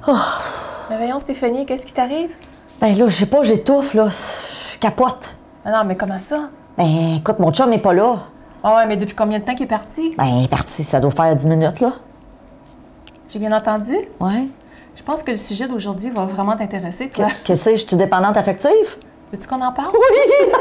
Oh. Mais voyons, Stéphanie, qu'est-ce qui t'arrive? Ben là, je sais pas, j'étouffe, là. Je capote. Ah non, mais comment ça? Ben, écoute, mon chum n'est pas là. Ah ouais, mais depuis combien de temps qu'il est parti? Ben, il est parti, ça doit faire 10 minutes, là. J'ai bien entendu? Ouais. Je pense que le sujet d'aujourd'hui va vraiment t'intéresser, toi. Qu'est-ce que c'est? Je suis dépendante affective? Veux-tu qu'on en parle? Oui!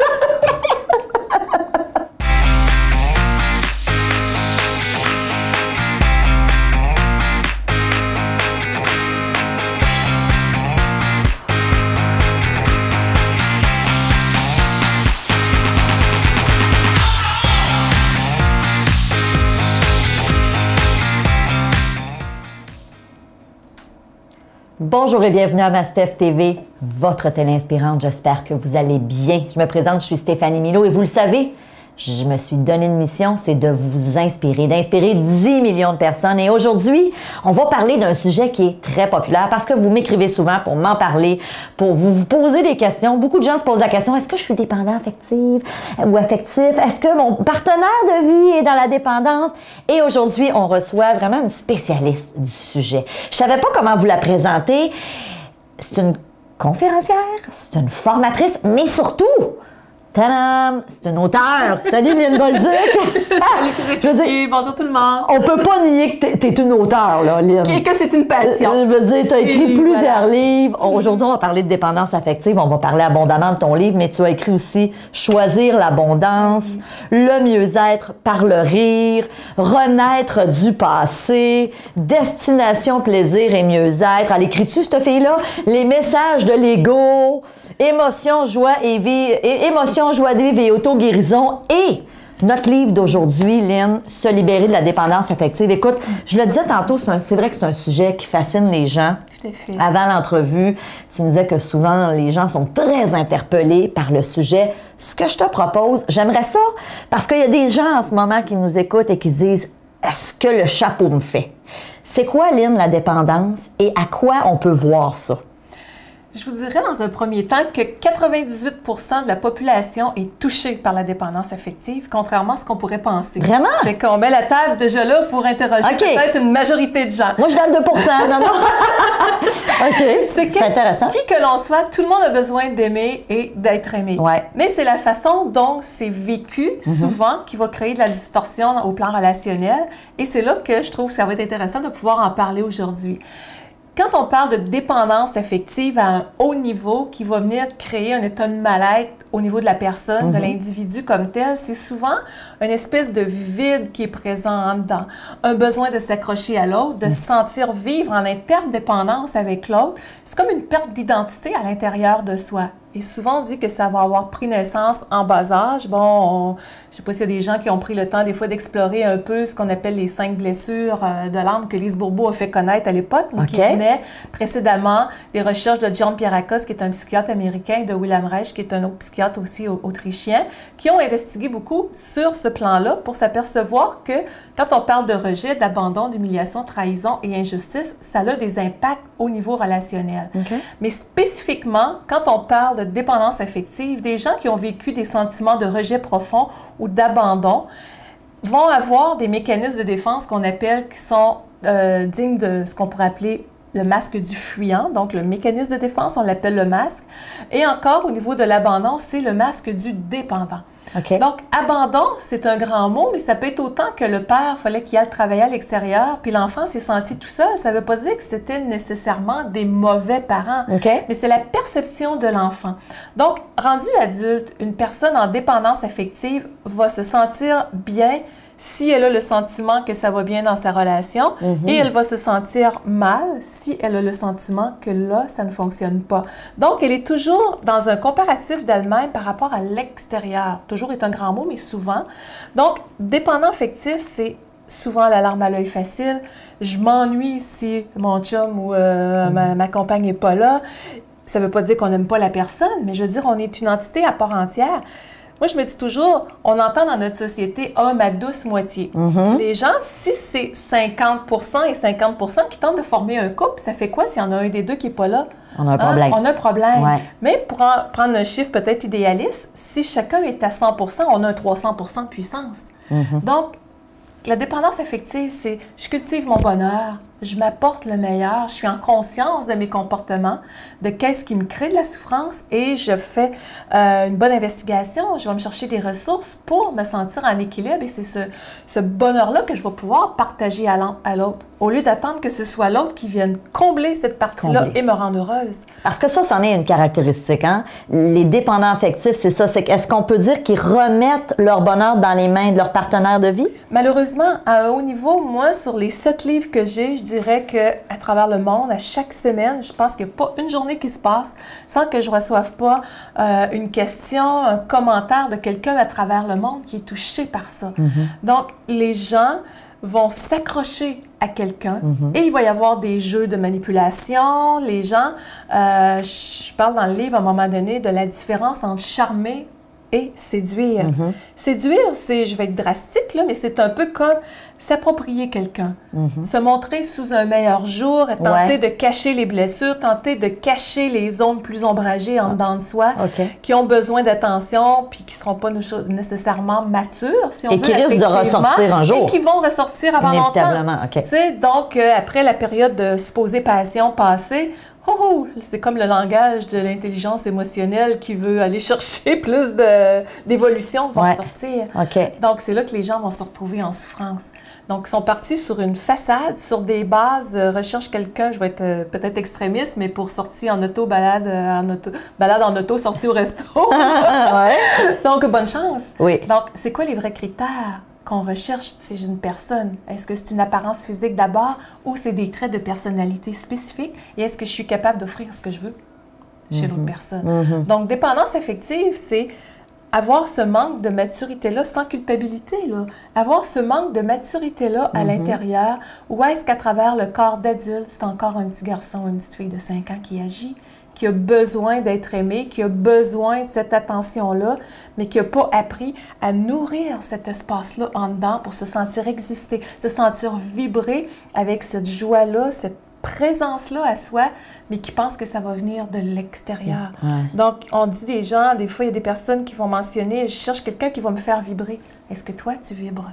Bonjour et bienvenue à Mastef TV, votre télé inspirante. J'espère que vous allez bien. Je me présente, je suis Stéphanie Mineault et vous le savez, je me suis donné une mission, c'est de vous inspirer, d'inspirer 10 millions de personnes. Et aujourd'hui, on va parler d'un sujet qui est très populaire parce que vous m'écrivez souvent pour m'en parler, pour vous poser des questions. Beaucoup de gens se posent la question, est-ce que je suis dépendant affective ou affectif? Est-ce que mon partenaire de vie est dans la dépendance? Et aujourd'hui, on reçoit vraiment une spécialiste du sujet. Je savais pas comment vous la présenter. C'est une conférencière, c'est une formatrice, mais surtout... Tadam! C'est une auteure! Salut Lynn Bolduc! Je veux dire, bonjour tout le monde! On peut pas nier que t'es une auteure, là, Lynn. Et que c'est une passion. Je veux dire, t'as écrit plusieurs voilà. livres. Aujourd'hui, on va parler de dépendance affective. On va parler abondamment de ton livre, mais tu as écrit aussi Choisir l'abondance, le mieux-être par le rire, Renaître du passé, Destination plaisir et mieux-être. Elle écrit-tu, cette fille-là? Les messages de l'ego, Émotion, joie et vie, émotion, joie de vivre et auto-guérison. Et notre livre d'aujourd'hui, Lynn, Se libérer de la dépendance affective. Écoute, je le disais tantôt, c'est vrai que c'est un sujet qui fascine les gens. Tout à fait. Avant l'entrevue, tu me disais que souvent, les gens sont très interpellés par le sujet. Ce que je te propose, j'aimerais ça, parce qu'il y a des gens en ce moment qui nous écoutent et qui disent « Est-ce que le chapeau me fait? » C'est quoi, Lynn, la dépendance et à quoi on peut voir ça? Je vous dirais dans un premier temps que 98 de la population est touchée par la dépendance affective, contrairement à ce qu'on pourrait penser. Vraiment? Fait qu'on met la table déjà là pour interroger peut-être une majorité de gens. Moi, je donne 2 non, non. OK. C'est intéressant. Qui que l'on soit, tout le monde a besoin d'aimer et d'être aimé. Ouais. Mais c'est la façon dont c'est vécu souvent qui va créer de la distorsion au plan relationnel. Et c'est là que je trouve que ça va être intéressant de pouvoir en parler aujourd'hui. Quand on parle de dépendance affective à un haut niveau qui va venir créer un état de mal-être au niveau de la personne, de l'individu comme tel, c'est souvent une espèce de vide qui est présent en dedans. Un besoin de s'accrocher à l'autre, de se sentir vivre en interdépendance avec l'autre. C'est comme une perte d'identité à l'intérieur de soi. Et souvent, on dit que ça va avoir pris naissance en bas âge. Bon, je ne sais pas s'il y a des gens qui ont pris le temps des fois d'explorer un peu ce qu'on appelle les 5 blessures de l'âme que Lise Bourbeau a fait connaître à l'époque, mais qui venaient précédemment des recherches de John Pierrakos, qui est un psychiatre américain, et de Wilhelm Reich, qui est un autre psychiatre aussi autrichien, qui ont investigué beaucoup sur ce plan-là pour s'apercevoir que quand on parle de rejet, d'abandon, d'humiliation, trahison et injustice, ça a des impacts au niveau relationnel. Mais spécifiquement, quand on parle de dépendance affective, des gens qui ont vécu des sentiments de rejet profond ou d'abandon vont avoir des mécanismes de défense qu'on appelle, qui sont dignes de ce qu'on pourrait appeler le masque du fuyant. Donc, le mécanisme de défense, on l'appelle le masque. Et encore, au niveau de l'abandon, c'est le masque du dépendant. Donc, abandon, c'est un grand mot, mais ça peut être autant que le père fallait qu'il aille travailler à l'extérieur, puis l'enfant s'est senti tout seul. Ça ne veut pas dire que c'était nécessairement des mauvais parents, mais c'est la perception de l'enfant. Donc, rendu adulte, une personne en dépendance affective va se sentir bien si elle a le sentiment que ça va bien dans sa relation, et elle va se sentir mal si elle a le sentiment que là, ça ne fonctionne pas. Donc, elle est toujours dans un comparatif d'elle-même par rapport à l'extérieur. Toujours est un grand mot, mais souvent. Donc, dépendant affectif, c'est souvent la larme à l'œil facile. Je m'ennuie si mon chum ou ma compagne n'est pas là. Ça ne veut pas dire qu'on n'aime pas la personne, mais je veux dire, on est une entité à part entière. Moi, je me dis toujours, on entend dans notre société « homme à douce moitié ». Les gens, si c'est 50% et 50% qui tentent de former un couple, ça fait quoi s'il y en a un des deux qui n'est pas là? On a un problème. On a un problème. Mais pour prendre un chiffre peut-être idéaliste, si chacun est à 100%, on a un 300% de puissance. Donc, la dépendance affective, c'est je cultive mon bonheur, je m'apporte le meilleur, je suis en conscience de mes comportements, de qu'est-ce qui me crée de la souffrance et je fais une bonne investigation, je vais me chercher des ressources pour me sentir en équilibre et c'est ce bonheur-là que je vais pouvoir partager à l'autre, au lieu d'attendre que ce soit l'autre qui vienne combler cette partie-là et me rendre heureuse. Parce que ça, c'en est une caractéristique, hein? Les dépendants affectifs, c'est ça. Est-ce qu'on peut dire qu'ils remettent leur bonheur dans les mains de leur partenaire de vie? Malheureusement, à un haut niveau, moi, sur les 7 livres que j'ai, je dirais qu'à travers le monde, à chaque semaine, je pense qu'il n'y a pas une journée qui se passe sans que je ne reçoive pas une question, un commentaire de quelqu'un à travers le monde qui est touché par ça. Donc, les gens vont s'accrocher à quelqu'un et il va y avoir des jeux de manipulation. Les gens, je parle dans le livre à un moment donné de la différence entre charmer et séduire. Séduire, c'est, je vais être drastique, là, mais c'est un peu comme s'approprier quelqu'un. Se montrer sous un meilleur jour, tenter de cacher les blessures, tenter de cacher les zones plus ombragées en dedans de soi, qui ont besoin d'attention, puis qui ne seront pas nécessairement matures, si on veut. Et qui risquent de ressortir un jour. Et qui vont ressortir avant longtemps. Inévitablement, OK. Tu sais, donc, après la période de supposée passion passée, c'est comme le langage de l'intelligence émotionnelle qui veut aller chercher plus d'évolution, va ressortir. Donc, c'est là que les gens vont se retrouver en souffrance. Donc, ils sont partis sur une façade, sur des bases, recherche quelqu'un, je vais être peut-être extrémiste, mais pour sortir en auto, balade en auto, sortie au resto. Donc, bonne chance. Donc, c'est quoi les vrais critères qu'on recherche chez une personne? Est-ce que c'est une apparence physique d'abord ou c'est des traits de personnalité spécifiques? Et est-ce que je suis capable d'offrir ce que je veux chez l'autre personne? Donc, dépendance affective, c'est avoir ce manque de maturité-là sans culpabilité, là. Avoir ce manque de maturité-là à l'intérieur, ou est-ce qu'à travers le corps d'adulte, c'est encore un petit garçon ou une petite fille de 5 ans qui agit, qui a besoin d'être aimé, qui a besoin de cette attention-là, mais qui n'a pas appris à nourrir cet espace-là en dedans pour se sentir exister, se sentir vibrer avec cette joie-là, cette présence-là à soi, mais qui pense que ça va venir de l'extérieur. Donc, on dit des gens, des fois, il y a des personnes qui vont mentionner « Je cherche quelqu'un qui va me faire vibrer. » Est-ce que toi, tu vibres?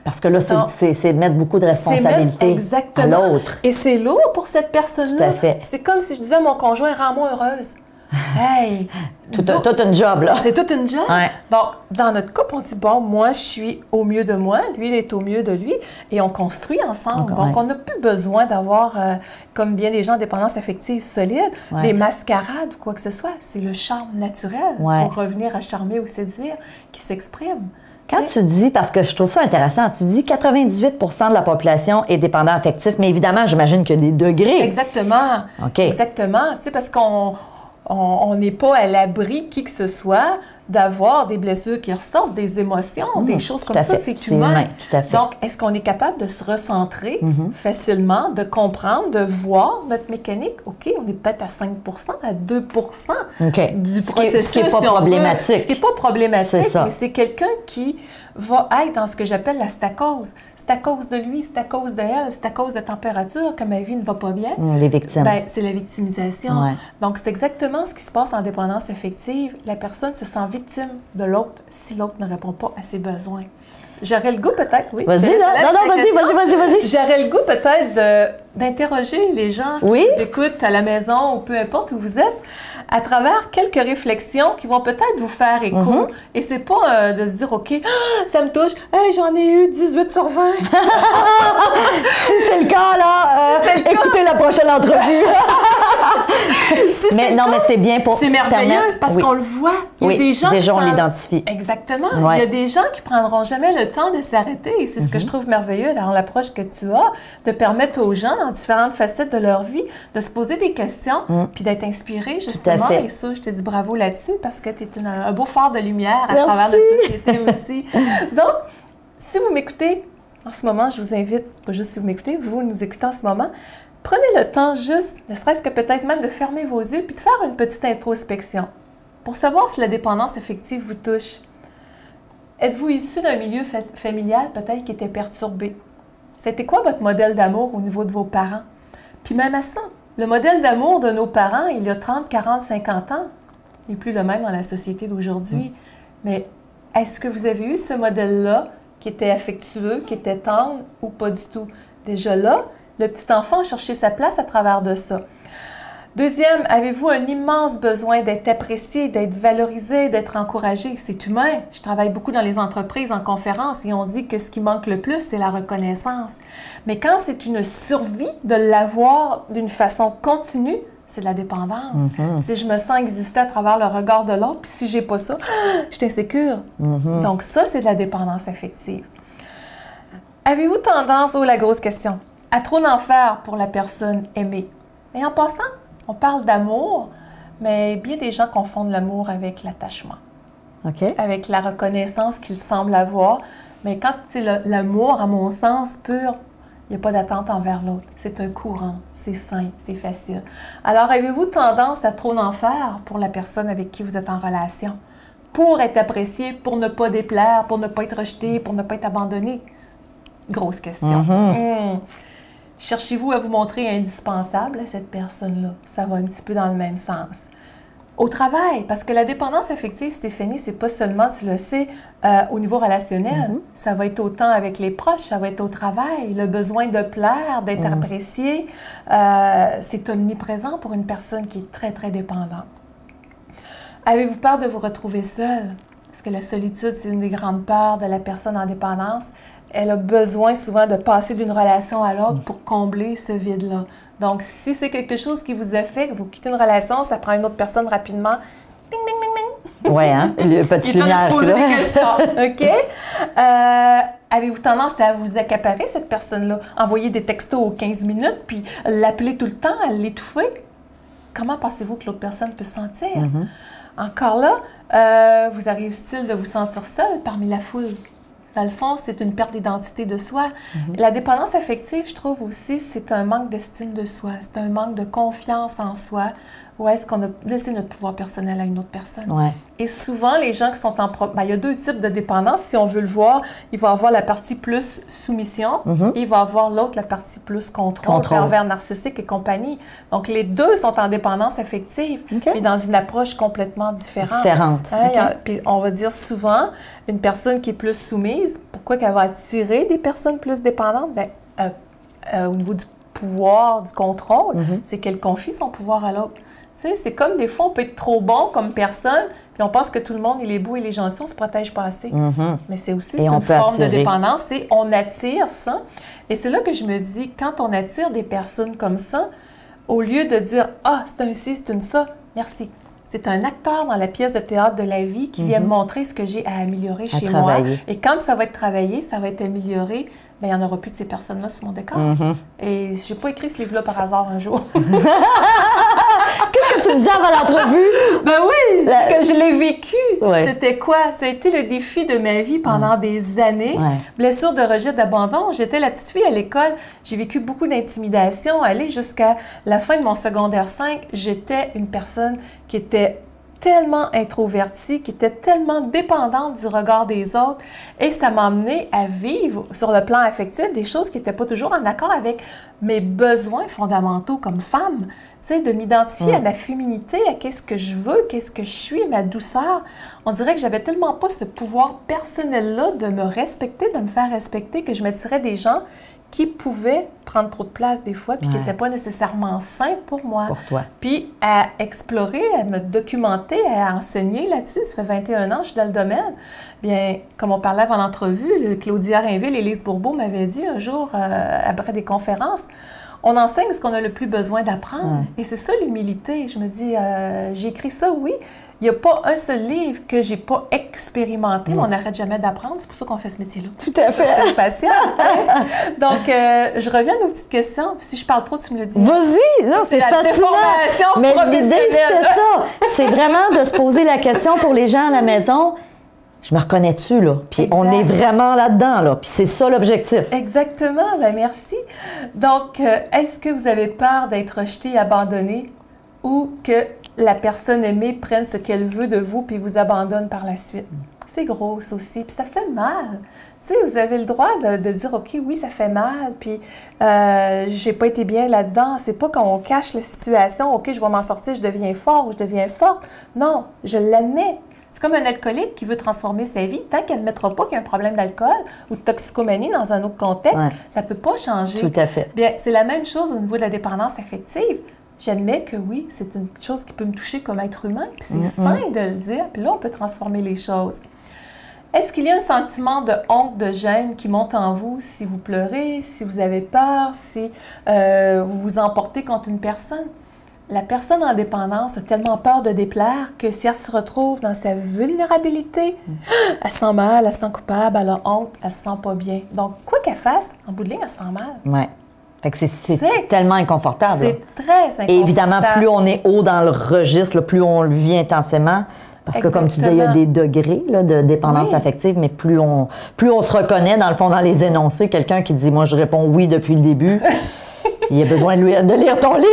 Parce que là, c'est mettre beaucoup de responsabilité à l'autre. Et c'est lourd pour cette personne-là. Tout à fait. C'est comme si je disais à mon conjoint « Rends-moi heureuse. » Hey! Tout un job, là. C'est tout une job. Donc, dans notre couple, on dit, bon, moi, je suis au mieux de moi, lui, il est au mieux de lui, et on construit ensemble. Donc, on n'a plus besoin d'avoir, comme bien des gens, dépendance affective solide, des mascarades ou quoi que ce soit. C'est le charme naturel pour revenir à charmer ou séduire qui s'exprime. Quand tu dis, parce que je trouve ça intéressant, tu dis 98 de la population est dépendant affectif, mais évidemment, j'imagine qu'il y a des degrés. Exactement. Exactement. Tu sais, parce qu'on n'est pas à l'abri, qui que ce soit, d'avoir des blessures qui ressortent, des émotions, des choses comme ça, c'est humain. Tout à fait. Donc, est-ce qu'on est capable de se recentrer facilement, de comprendre, de voir notre mécanique? OK, on est peut-être à 5 à 2 du processus. Ce qui n'est pas problématique. Ce qui n'est pas problématique, mais c'est quelqu'un qui va être dans ce que j'appelle la stacose. C'est à cause de lui, c'est à cause d'elle, c'est à cause de la température que ma vie ne va pas bien. Les victimes. Ben, c'est la victimisation. Donc, c'est exactement ce qui se passe en dépendance affective. La personne se sent victime de l'autre si l'autre ne répond pas à ses besoins. J'aurais le goût peut-être, oui. Vas-y, vas-y. J'aurais le goût peut-être d'interroger les gens qui nous écoutent à la maison ou peu importe où vous êtes, à travers quelques réflexions qui vont peut-être vous faire écho. Et c'est pas de se dire, OK, ça me touche, hey, j'en ai eu 18 sur 20. Si c'est le cas, là, écoutez la prochaine entrevue. Mais c'est bien pour c'est merveilleux parce qu'on le voit. Il y a des gens déjà on l'identifie. Exactement. Il y a des gens qui prendront jamais le temps de s'arrêter. Et c'est ce que je trouve merveilleux dans l'approche que tu as, de permettre aux gens, dans différentes facettes de leur vie, de se poser des questions puis d'être inspirés, justement. Et ça, je te dis bravo là-dessus parce que tu es un beau phare de lumière à travers notre société aussi. Donc, si vous m'écoutez en ce moment, je vous invite, pas juste si vous m'écoutez, vous nous écoutez en ce moment, prenez le temps juste, ne serait-ce que peut-être même de fermer vos yeux puis de faire une petite introspection pour savoir si la dépendance affective vous touche. Êtes-vous issu d'un milieu familial peut-être qui était perturbé? C'était quoi votre modèle d'amour au niveau de vos parents? Puis même à ça, le modèle d'amour de nos parents, il y a 30, 40, 50 ans, n'est plus le même dans la société d'aujourd'hui. Mais est-ce que vous avez eu ce modèle-là qui était affectueux, qui était tendre ou pas du tout? Déjà là, le petit enfant a cherché sa place à travers de ça. Deuxième, avez-vous un immense besoin d'être apprécié, d'être valorisé, d'être encouragé? C'est humain. Je travaille beaucoup dans les entreprises, en conférence, et on dit que ce qui manque le plus, c'est la reconnaissance. Mais quand c'est une survie de l'avoir d'une façon continue, c'est de la dépendance. Si je me sens exister à travers le regard de l'autre, puis si j'ai pas ça, je suis insécure. Donc ça, c'est de la dépendance affective. Avez-vous tendance, la grosse question, à trop en faire pour la personne aimée? Et en passant, on parle d'amour, mais bien des gens confondent l'amour avec l'attachement, avec la reconnaissance qu'ils semblent avoir. Mais quand c'est l'amour, à mon sens, pur, il n'y a pas d'attente envers l'autre. C'est un courant, c'est simple, c'est facile. Alors, avez-vous tendance à trop en faire pour la personne avec qui vous êtes en relation? Pour être apprécié, pour ne pas déplaire, pour ne pas être rejeté, pour ne pas être abandonné? Grosse question. Cherchez-vous à vous montrer indispensable à cette personne-là? Ça va un petit peu dans le même sens. Au travail, parce que la dépendance affective, Stéphanie, c'est pas seulement, tu le sais, au niveau relationnel. Ça va être autant avec les proches, ça va être au travail. Le besoin de plaire, d'être apprécié, c'est omniprésent pour une personne qui est très, très dépendante. Avez-vous peur de vous retrouver seule? Parce que la solitude, c'est une des grandes peurs de la personne en dépendance. Elle a besoin souvent de passer d'une relation à l'autre pour combler ce vide-là. Donc, si c'est quelque chose qui vous affecte, vous quittez une relation, ça prend une autre personne rapidement. Ding, ding, ding, ding. Oui, hein? Le petit lumière. Il faut se poser des questions, OK? Avez-vous tendance à vous accaparer, cette personne-là? Envoyer des textos aux 15 minutes, puis l'appeler tout le temps, à l'étouffer? Comment pensez-vous que l'autre personne peut se sentir? Encore là, vous arrive-t-il de vous sentir seul parmi la foule? Dans le fond, c'est une perte d'identité de soi. La dépendance affective, je trouve aussi, c'est un manque d'estime de soi. C'est un manque de confiance en soi. Ou est-ce qu'on a laissé notre pouvoir personnel à une autre personne? Et souvent, les gens qui sont en... il y a deux types de dépendance. Si on veut le voir, il va avoir la partie plus soumission et il va avoir l'autre, la partie plus contrôle, pervers narcissique et compagnie. Donc, les deux sont en dépendance affective, mais dans une approche complètement différente. Puis on va dire souvent, une personne qui est plus soumise, pourquoi qu'elle va attirer des personnes plus dépendantes? Au niveau du pouvoir, du contrôle, c'est qu'elle confie son pouvoir à l'autre. Tu sais, c'est comme des fois, on peut être trop bon comme personne, puis on pense que tout le monde, il est beau, il est gentil, on ne se protège pas assez. Mais c'est aussi une forme de dépendance, et on attire ça. Et c'est là que je me dis, quand on attire des personnes comme ça, au lieu de dire « Ah, c'est un ci, c'est une ça », merci. C'est un acteur dans la pièce de théâtre de la vie qui vient me montrer ce que j'ai à améliorer chez moi. Et quand ça va être travaillé, ça va être amélioré, bien, il n'y en aura plus de ces personnes-là sur mon décor. Et je n'ai pas écrit ce livre-là par hasard un jour. Qu'est-ce que tu me dis avant l'entrevue? Ben oui, que je l'ai vécu. C'était quoi? Ça a été le défi de ma vie pendant des années. Blessure de rejet, d'abandon. J'étais la petite fille à l'école. J'ai vécu beaucoup d'intimidation. Aller jusqu'à la fin de mon secondaire 5, j'étais une personne qui était tellement introvertie, qui était tellement dépendante du regard des autres. Et ça m'a amenée à vivre, sur le plan affectif, des choses qui n'étaient pas toujours en accord avec mes besoins fondamentaux comme femme. Tu sais, de m'identifier à ma féminité, à qu'est-ce que je veux, qu'est-ce que je suis, ma douceur. On dirait que j'avais tellement pas ce pouvoir personnel-là de me respecter, de me faire respecter, que je m'attirais des gens qui pouvaient prendre trop de place des fois, puis qui n'étaient pas nécessairement sains pour moi. Pour toi. Puis à explorer, à me documenter, à enseigner là-dessus. Ça fait 21 ans que je suis dans le domaine. Bien, comme on parlait avant l'entrevue, Claudia Rainville et Lise Bourbeau m'avaient dit un jour, après des conférences, on enseigne ce qu'on a le plus besoin d'apprendre. Et c'est ça l'humilité. Je me dis, j'ai écrit ça, oui. Il n'y a pas un seul livre que j'ai pas expérimenté, mais on n'arrête jamais d'apprendre. C'est pour ça qu'on fait ce métier-là. Tout à fait. C'est patient. Donc, je reviens à nos petites questions. Puis si je parle trop, tu me le dis. Vas-y! Non, c'est fascinant. Mais l'idée, c'était ça. C'est vraiment de se poser la question pour les gens à la maison. Je me reconnais-tu, là? Puis on est vraiment là-dedans, là. Puis c'est ça l'objectif. Exactement. Bien, merci. Donc, est-ce que vous avez peur d'être rejeté, abandonné, ou que la personne aimée prenne ce qu'elle veut de vous puis vous abandonne par la suite? C'est gros, ça aussi. Puis ça fait mal. Tu sais, vous avez le droit de dire, OK, oui, ça fait mal, puis j'ai pas été bien là-dedans. C'est pas qu'on cache la situation, OK, je vais m'en sortir, je deviens fort ou je deviens forte. Non, je l'admets. C'est comme un alcoolique qui veut transformer sa vie. Tant qu'elle ne mettra pas qu'il y a un problème d'alcool ou de toxicomanie dans un autre contexte, ça ne peut pas changer. Tout à fait. Bien, c'est la même chose au niveau de la dépendance affective. J'admets que oui, c'est une chose qui peut me toucher comme être humain, puis c'est sain de le dire, puis là, on peut transformer les choses. Est-ce qu'il y a un sentiment de honte, de gêne qui monte en vous si vous pleurez, si vous avez peur, si vous vous emportez contre une personne? La personne en dépendance a tellement peur de déplaire que si elle se retrouve dans sa vulnérabilité, elle se sent mal, elle se sent coupable, elle a honte, elle se sent pas bien. Donc, quoi qu'elle fasse, en bout de ligne, elle se sent mal. Oui. Fait que c'est tellement inconfortable. C'est très inconfortable. Et évidemment, plus on est haut dans le registre, là, plus on le vit intensément. Parce que, comme tu disais, il y a des degrés là, de dépendance affective, mais plus on se reconnaît, dans le fond, dans les énoncés, quelqu'un qui dit « Moi, je réponds oui depuis le début », il a besoin de lire ton livre.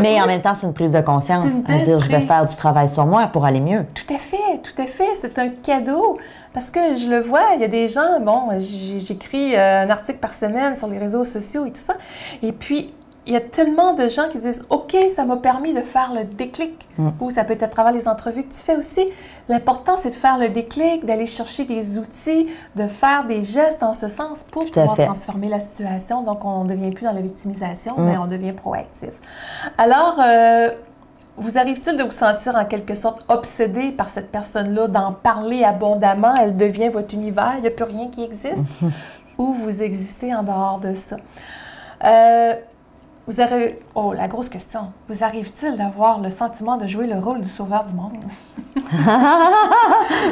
Mais en même temps, c'est une prise de conscience à dire « Je vais faire du travail sur moi pour aller mieux ». Tout à fait, tout à fait. C'est un cadeau. Parce que je le vois, il y a des gens, bon, j'écris un article par semaine sur les réseaux sociaux et tout ça. Et puis, il y a tellement de gens qui disent « OK, ça m'a permis de faire le déclic ». Ou ça peut être à travers les entrevues que tu fais aussi. L'important, c'est de faire le déclic, d'aller chercher des outils, de faire des gestes en ce sens pour pouvoir transformer la situation. Donc, on ne devient plus dans la victimisation, mais on devient proactif. Alors, vous arrive-t-il de vous sentir en quelque sorte obsédé par cette personne-là, d'en parler abondamment, elle devient votre univers, il n'y a plus rien qui existe? Ou vous existez en dehors de ça? La grosse question. Vous arrive-t-il d'avoir le sentiment de jouer le rôle du sauveur du monde?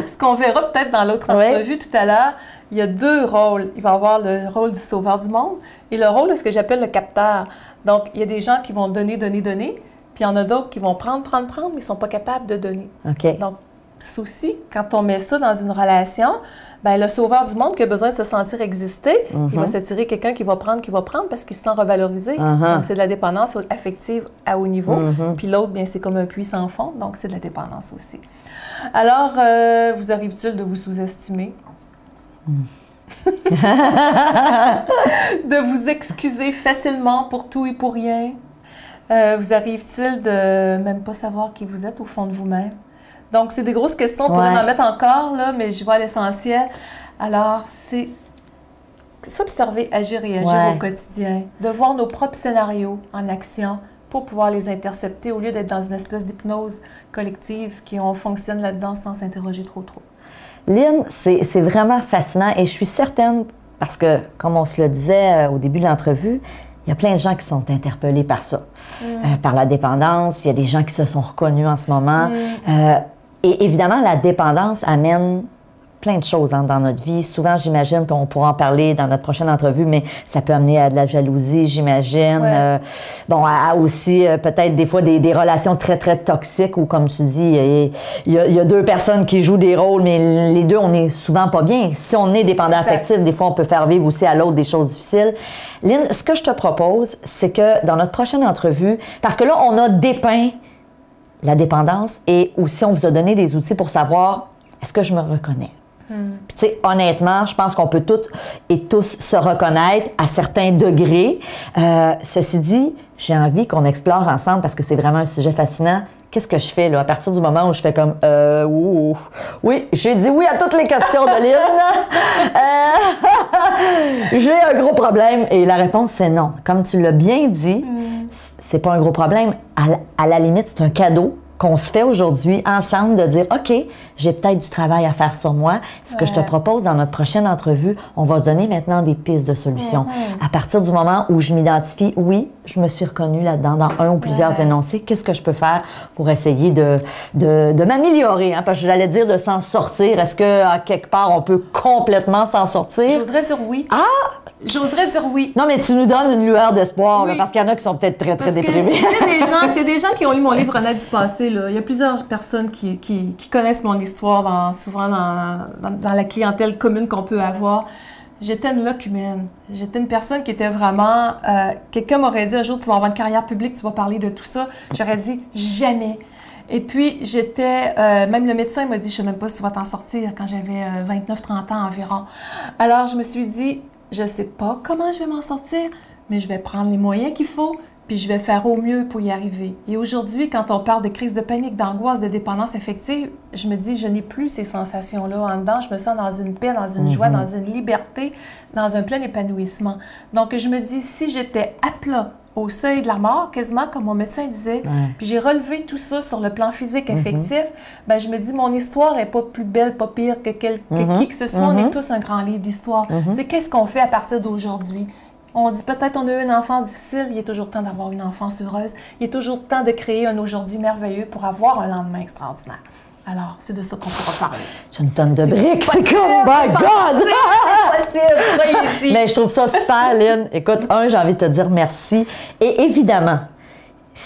Ce qu'on verra peut-être dans l'autre entrevue tout à l'heure, il y a deux rôles. Il va y avoir le rôle du sauveur du monde et le rôle de ce que j'appelle le capteur. Donc, il y a des gens qui vont donner, puis il y en a d'autres qui vont prendre, mais ils ne sont pas capables de donner. OK. Donc, souci, quand on met ça dans une relation, bien, le sauveur du monde qui a besoin de se sentir exister, il va s'attirer quelqu'un qui va prendre parce qu'il se sent revalorisé. Donc, c'est de la dépendance affective à haut niveau. Puis l'autre, bien, c'est comme un puits sans fond, donc c'est de la dépendance aussi. Alors, vous arrive-t-il de vous sous-estimer? De vous excuser facilement pour tout et pour rien? Vous arrive-t-il de même pas savoir qui vous êtes au fond de vous-même? Donc, c'est des grosses questions, on pourrait en mettre encore, là, mais je vois l'essentiel. Alors, c'est s'observer, agir et agir au quotidien, de voir nos propres scénarios en action pour pouvoir les intercepter au lieu d'être dans une espèce d'hypnose collective on fonctionne là-dedans sans s'interroger trop. Lynn, c'est vraiment fascinant et je suis certaine, parce que, comme on se le disait au début de l'entrevue, il y a plein de gens qui sont interpellés par ça, par la dépendance. Il y a des gens qui se sont reconnus en ce moment. Et évidemment, la dépendance amène plein de choses dans notre vie. Souvent, j'imagine qu'on pourra en parler dans notre prochaine entrevue, mais ça peut amener à de la jalousie, j'imagine. À aussi peut-être des fois des relations très, très toxiques où, comme tu dis, il y a deux personnes qui jouent des rôles, mais les deux, on n'est souvent pas bien. Si on est dépendant affectif, des fois, on peut faire vivre aussi à l'autre des choses difficiles. Lynn, ce que je te propose, c'est que dans notre prochaine entrevue, parce que là, on a dépeint la dépendance et aussi on vous a donné des outils pour savoir est-ce que je me reconnais. Puis, tu sais, honnêtement, je pense qu'on peut toutes et tous se reconnaître à certains degrés. Ceci dit, j'ai envie qu'on explore ensemble parce que c'est vraiment un sujet fascinant. Qu'est-ce que je fais là, à partir du moment où je fais comme oui, j'ai dit oui à toutes les questions de Lynn. J'ai un gros problème et la réponse c'est non. Comme tu l'as bien dit, c'est pas un gros problème. À la limite, c'est un cadeau qu'on se fait aujourd'hui ensemble de dire OK, j'ai peut-être du travail à faire sur moi. Ce que je te propose dans notre prochaine entrevue, on va se donner maintenant des pistes de solutions. À partir du moment où je m'identifie, oui, je me suis reconnue là-dedans dans un ou plusieurs énoncés, qu'est-ce que je peux faire pour essayer de m'améliorer? Parce que j'allais dire de s'en sortir. Est-ce qu'à quelque part, on peut complètement s'en sortir? J'oserais dire oui. J'oserais dire oui. Non, mais tu nous donnes une lueur d'espoir, là, parce qu'il y en a qui sont peut-être très, très déprimés. S'il y a des gens qui ont lu mon livre Renette du passé, là, il y a plusieurs personnes qui connaissent mon histoire, souvent dans la clientèle commune qu'on peut avoir. J'étais une locumène. J'étais une personne qui était vraiment... quelqu'un m'aurait dit un jour, tu vas avoir une carrière publique, tu vas parler de tout ça. J'aurais dit jamais. Et puis, même le médecin m'a dit, je ne sais même pas si tu vas t'en sortir quand j'avais 29-30 ans environ. Alors, je me suis dit, je ne sais pas comment je vais m'en sortir, mais je vais prendre les moyens qu'il faut, puis je vais faire au mieux pour y arriver. Et aujourd'hui, quand on parle de crise de panique, d'angoisse, de dépendance affective, je me dis, je n'ai plus ces sensations-là en dedans. Je me sens dans une paix, dans une joie, dans une liberté, dans un plein épanouissement. Donc, je me dis, si j'étais à plat, au seuil de la mort, quasiment comme mon médecin disait, puis j'ai relevé tout ça sur le plan physique, affectif, ben je me dis, mon histoire n'est pas plus belle, pas pire que qui que ce soit. On est tous un grand livre d'histoire. C'est qu'est-ce qu'on fait à partir d'aujourd'hui? On dit peut-être on a eu une enfance difficile, il est toujours temps d'avoir une enfance heureuse, il est toujours temps de créer un aujourd'hui merveilleux pour avoir un lendemain extraordinaire. Alors, c'est de ça qu'on pourra parler. C'est une tonne de briques, c'est comme, my God! C'est possible, mais je trouve ça super, Lynn. Écoute, j'ai envie de te dire merci. Et évidemment,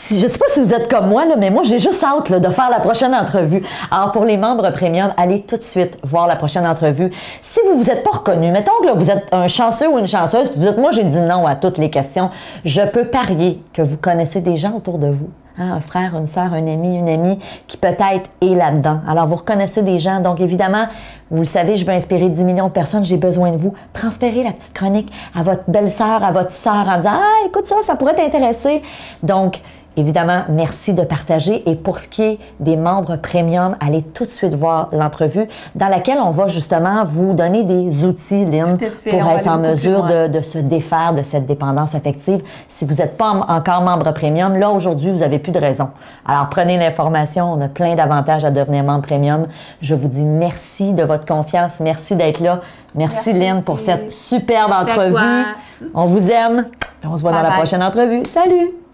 je ne sais pas si vous êtes comme moi, là, mais moi, j'ai juste hâte de faire la prochaine entrevue. Alors, pour les membres premium, allez tout de suite voir la prochaine entrevue. Si vous ne vous êtes pas reconnu, mettons que là, vous êtes un chanceux ou une chanceuse, puis vous dites, moi, j'ai dit non à toutes les questions, je peux parier que vous connaissez des gens autour de vous. Un frère, une sœur, un ami, une amie qui peut-être est là-dedans. Alors, vous reconnaissez des gens. Donc, évidemment, vous le savez, je veux inspirer 10 millions de personnes. J'ai besoin de vous. Transférez la petite chronique à votre belle-sœur, à votre sœur en disant « Ah, écoute ça pourrait t'intéresser. » Donc, évidemment, merci de partager. Et pour ce qui est des membres premium, allez tout de suite voir l'entrevue dans laquelle on va justement vous donner des outils, Lynn, pour être en mesure de se défaire de cette dépendance affective. Si vous n'êtes pas encore membre premium, là, aujourd'hui, vous n'avez plus de raison. Alors, prenez l'information. On a plein d'avantages à devenir membre premium. Je vous dis merci de votre confiance. Merci d'être là. Merci Lynn, pour cette superbe entrevue. On vous aime. On se voit dans la prochaine entrevue. Salut!